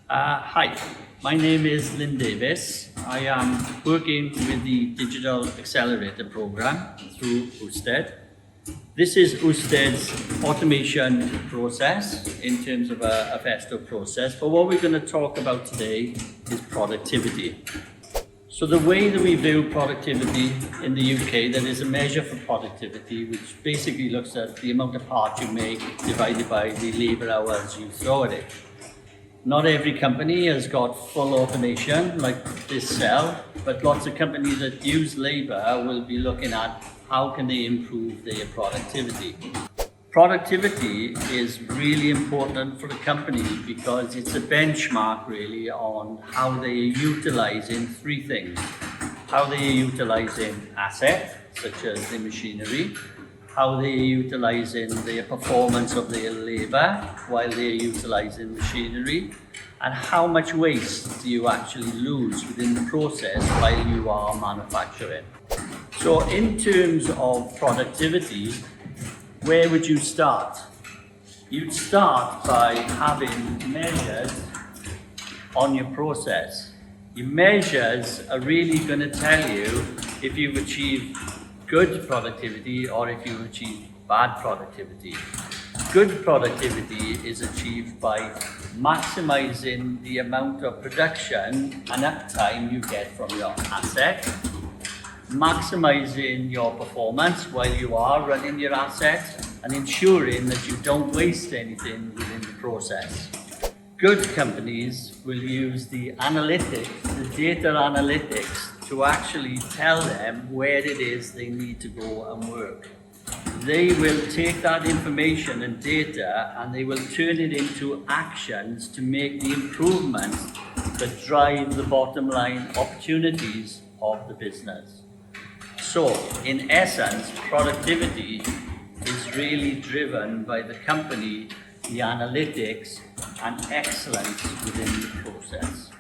Hi, my name is Lynn Davies. I am working with the Digital Accelerator program through UWTSD. This is UWTSD's automation process in terms of a Festo process, but what we're going to talk about today is productivity. So the way that we view productivity in the UK, there is a measure for productivity which basically looks at the amount of parts you make divided by the labour hours you throw at it. Not every company has got full automation like this cell, but lots of companies that use labour will be looking at how can they improve their productivity. Productivity is really important for the company because it's a benchmark really on how they are utilising three things. How they are utilising assets, such as the machinery, how they are utilising the performance of their labour while they are utilising machinery, and how much waste do you actually lose within the process while you are manufacturing. So in terms of productivity, where would you start? You'd start by having measures on your process. Your measures are really going to tell you if you've achieved good productivity or if you achieve bad productivity. Good productivity is achieved by maximizing the amount of production and uptime you get from your asset, maximizing your performance while you are running your asset, and ensuring that you don't waste anything within the process. Good companies will use the analytics, the data analytics, to actually tell them where it is they need to go and work. They will take that information and data and they will turn it into actions to make the improvements that drive the bottom line opportunities of the business. So, in essence, productivity is really driven by the company, the analytics, and excellence within the process.